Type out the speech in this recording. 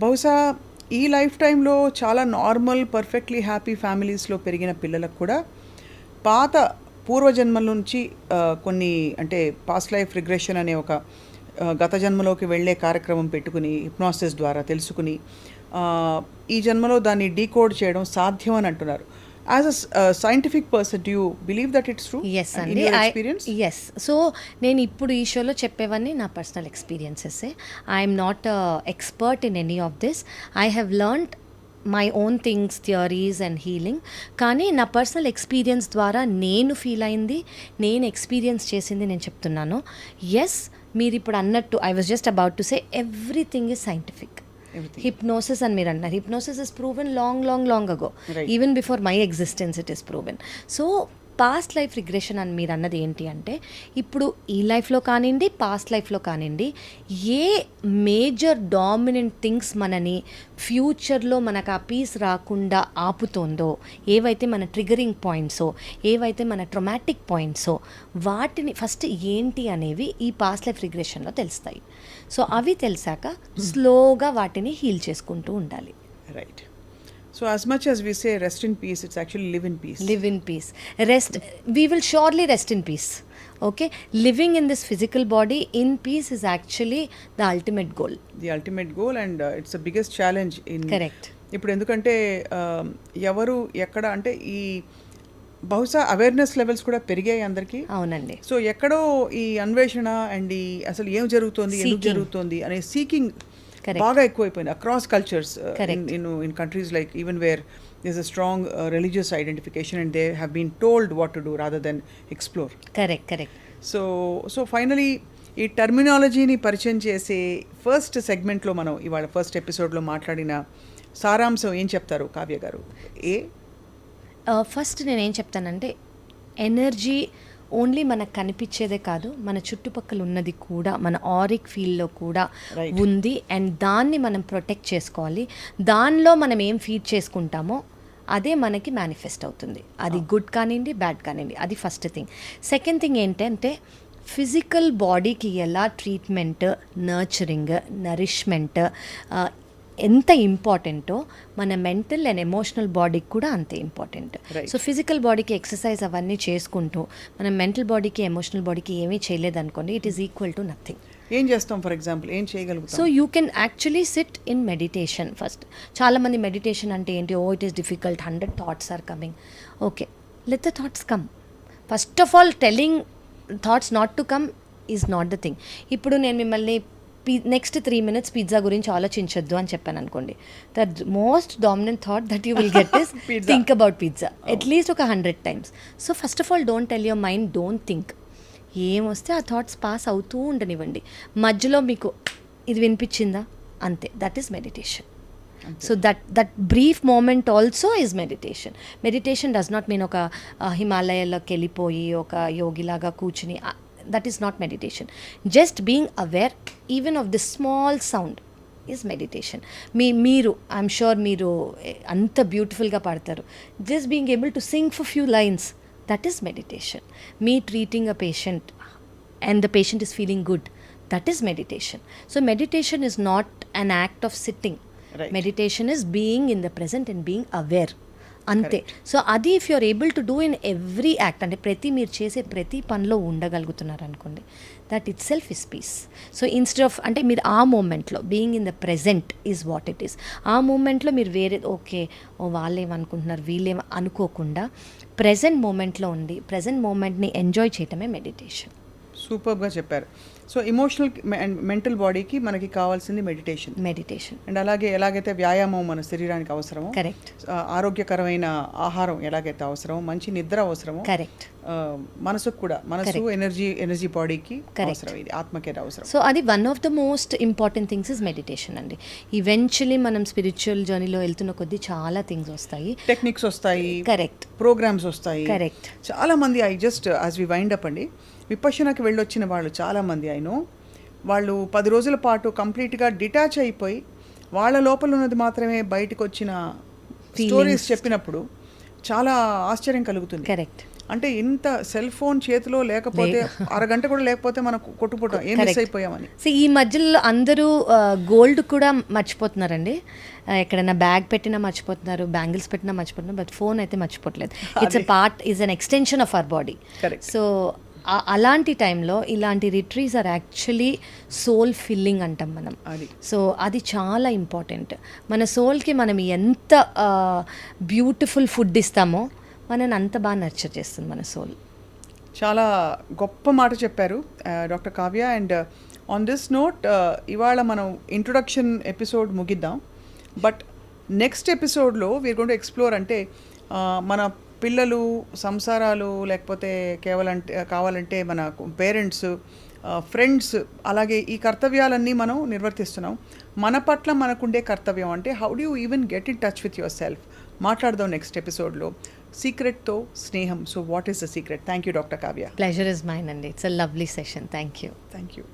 బహుశా ఈ లైఫ్ టైంలో చాలా నార్మల్ పర్ఫెక్ట్లీ హ్యాపీ ఫ్యామిలీస్లో పెరిగిన పిల్లలకు కూడా పాత పూర్వజన్మల నుంచి కొన్ని అంటే పాస్ట్ లైఫ్ రిగ్రెషన్ అనే ఒక గత జన్మలోకి వెళ్ళే కార్యక్రమం పెట్టుకుని హిప్నాసిస్ ద్వారా తెలుసుకుని ఈ జన్మలో దాన్ని డీకోడ్ చేయడం సాధ్యం అని అంటున్నారు. As a scientific person, do you believe that it's true? Yes, in your experience? Yes. So, నేను ఇప్పుడు ఈ షోలో చెప్పేవన్నీ నా personal experiences. I'm not expert in any of this. I have learned my own things, theories and healing. కానీ నా personal experience ద్వారా నేను ఫీల్ అయింది, నేను ఎక్స్పీరియన్స్ చేసింది నేను చెప్తున్నాను. ఎస్, మీరు ఇప్పుడు అన్నట్టు I was just about to say everything is scientific. Hypnosis and మీరు అన్నారు, hypnosis is proven long ago. Right. Even before my existence it is proven. So past life regression అని మీరు అన్నది ఏంటి అంటే, ఇప్పుడు ఈ లైఫ్లో కానివ్వండి, పాస్ట్ లైఫ్లో కానివ్వండి, ఏ మేజర్ డామినెంట్ థింగ్స్ మనని ఫ్యూచర్లో మనకు ఆ పీస్ రాకుండా ఆపుతోందో, ఏవైతే మన ట్రిగరింగ్ పాయింట్సో, ఏవైతే మన ట్రొమాటిక్ పాయింట్సో, వాటిని ఫస్ట్ ఏంటి అనేవి ఈ పాస్ట్ లైఫ్ రిగ్రెషన్లో తెలుస్తాయి. సో అవి తెలిసాక స్లోగా వాటిని హీల్ చేసుకుంటూ ఉండాలి. Right. So as much as we say rest in peace, it's actually live in peace. Live in peace. Rest. We will surely rest in peace. Okay? Living in this physical body in peace is actually the ultimate goal. The ultimate goal, and it's the biggest challenge in... Correct. ఇప్పుడు ఎందుకంటే ఎవరు ఎక్కడ అంటే ఈ బహుశా awareness levels కూడా పెరిగాయి అందరికీ. అవునండి. సో ఎక్కడో ఈ అన్వేషణ అండ్ ఈ అసలు ఏం జరుగుతోంది, ఎందుకు జరుగుతోంది అనే సీకింగ్ బాగా ఎక్కువైపోయింది across cultures in countries like even where there's a strong religious identification and they have been told what to do rather than explore. Correct. So finally ఈ టర్మినాలజీని పరిచయం చేసే ఫస్ట్ సెగ్మెంట్లో మనం ఇవాళ ఫస్ట్ ఎపిసోడ్లో మాట్లాడిన సారాంశం ఏం చెప్తారు కావ్య గారు? ఫస్ట్ నేనేం చెప్తానంటే, ఎనర్జీ ఓన్లీ మనకు కనిపించేదే కాదు, మన చుట్టుపక్కల ఉన్నది కూడా మన ఆరిక్ ఫీల్డ్లో కూడా ఉంది. అండ్ దాన్ని మనం ప్రొటెక్ట్ చేసుకోవాలి. దానిలో మనం ఏం ఫీడ్ చేసుకుంటామో అదే మనకి మేనిఫెస్ట్ అవుతుంది. అది గుడ్ కానివ్వండి, బ్యాడ్ కానివ్వండి. అది ఫస్ట్ థింగ్. సెకండ్ థింగ్ ఏంటంటే, ఫిజికల్ బాడీకి ఎలా ట్రీట్మెంట్, నర్చరింగ్, నరిష్మెంట్ ఎంత ఇంపార్టెంటో మన మెంటల్ అండ్ ఎమోషనల్ బాడీకి కూడా అంతే ఇంపార్టెంట్. సో ఫిజికల్ బాడీకి ఎక్సర్సైజ్ అవన్నీ చేసుకుంటూ మనం మెంటల్ బాడీకి, ఎమోషనల్ బాడీకి ఏమీ చేయలేదనుకోండి, it is equal to nothing. ఏం చేస్తాం ఫర్ ఎగ్జాంపుల్, ఏం చేయగలుగుతాం? So you can actually sit in meditation first. చాలామంది మెడిటేషన్ అంటే ఏంటి, it is difficult, 100 thoughts are coming. Okay, let the thoughts come. First of all telling thoughts not to come is not the thing. ఇప్పుడు నేను మిమ్మల్ని next 3 minutes pizza గురించి ఆలోచించొద్దు అని చెప్పాను అనుకోండి, the most dominant thought that you will get is think about pizza at least ఒక 100 times. So first of all don't tell your mind don't think. ఏమొస్తే ఆ థాట్స్ పాస్ అవుతూ ఉండనివ్వండి. మధ్యలో మీకు ఇది వినిపించిందా, అంతే, that is meditation. So that brief moment also is meditation. Meditation does not mean ఒక హిమాలయాల్లోకి వెళ్ళిపోయి ఒక యోగిలాగా కూర్చుని, that is not meditation. Just being aware even of the small sound is meditation. Meeru, I'm sure meeru anta beautiful ga paadtaru. Just being able to sing for few lines, that is meditation. Me treating a patient and the patient is feeling good, that is meditation. So meditation is not an act of sitting. Right. Meditation is being in the present and being aware. అంతే. So అది if you're able to do in every act, అంటే మీరు చేసే ప్రతి పనిలో ఉండగలుగుతున్నారు అనుకోండి, that itself is peace. So instead of అంటే మీరు ఆ మూమెంట్లో being in the present is what it is. ఆ మూమెంట్లో మీరు వేరే ఓకే వాళ్ళేమనుకుంటున్నారు వీళ్ళేం అనుకోకుండా ప్రెజెంట్ మూమెంట్లో ఉండి ప్రెజెంట్ మూమెంట్ని ఎంజాయ్ చేయటమే మెడిటేషన్. సూపర్గా చెప్పారు. సో ఎమోషనల్ అండ్ మెంటల్ బాడీకి మనకి కావాల్సింది మెడిటేషన్. అండ్ అలాగే ఎలాగైతే వ్యాయామం మన శరీరానికి అవసరమో, కరెక్ట్, ఆరోగ్యకరమైన ఆహారం ఎలాగైతే అవసరమో, మంచి నిద్ర అవసరమో, కరెక్ట్, మనసుకు కూడా, మనసు ఎనర్జీ బాడీకి అవసరం, ఇది ఆత్మకే అవసరం. సో అది one of the most important things is meditation అండి. ఈవెన్చువలీ మనం స్పిరిచువల్ జర్నీలో వెళ్తున్న కొద్దీ చాలా థింగ్స్ వస్తాయి, టెక్నిక్స్ వస్తాయి, కరెక్ట్, ప్రోగ్రామ్స్ వస్తాయి, కరెక్ట్. చాలా మంది యాజ్ వి వైండ్ అప్ అండి, విపశ్యనకి వెళ్ళొచ్చిన వాళ్ళు చాలామంది వాళ్ళు 10 రోజుల పాటు కంప్లీట్గా డిటాచ్ అయిపోయి వాళ్ళ లోపల ఉన్నది మాత్రమే బయటకు వచ్చిన స్టోరీస్ చెప్పినప్పుడు చాలా ఆశ్చర్యం కలుగుతుంది. కరెక్ట్. అంటే ఇంత సెల్ ఫోన్ చేతిలో లేకపోతే అరగంట కూడా లేకపోతే మనం కొట్టుకుంటాం ఏం మిస్ అయిపోయామని. సో ఈ మధ్యలో అందరూ గోల్డ్ కూడా మర్చిపోతున్నారండి. ఎక్కడైనా బ్యాగ్ పెట్టినా మర్చిపోతున్నారు, బ్యాంగిల్స్ పెట్టినా మర్చిపోతున్నారు, బట్ ఫోన్ అయితే మర్చిపోవట్లేదు. It's a part, is an extension of our body. Correct. So అలాంటి టైంలో ఇలాంటి retreats are actually soul filling అంటాం మనం. అది సో అది చాలా ఇంపార్టెంట్. మన సోల్కి మనం ఎంత బ్యూటిఫుల్ ఫుడ్ ఇస్తామో మనని అంత బాగా నర్చర్ చేస్తుంది మన సోల్. చాలా గొప్ప మాట చెప్పారు doctor Kavya. And on this note ఇవాళ మనం ఇంట్రొడక్షన్ ఎపిసోడ్ ముగిద్దాం. బట్ నెక్స్ట్ ఎపిసోడ్లో వీఆర్ గోయింగ్ టు ఎక్స్ప్లోర్ అంటే మన పిల్లలు, సంసారాలు, లేకపోతే కావాలంటే మన పేరెంట్స్, ఫ్రెండ్స్, అలాగే ఈ కర్తవ్యాలన్నీ మనం నిర్వర్తిస్తున్నాం. మన పట్ల మనకుండే కర్తవ్యం అంటే how do you even get in touch with yourself మాట్లాడదాం నెక్స్ట్ ఎపిసోడ్లో. సీక్రెట్తో స్నేహం. So what is the secret? Thank you doctor Kavya. Pleasure is mine అండి. It's a lovely session. Thank you. Thank you.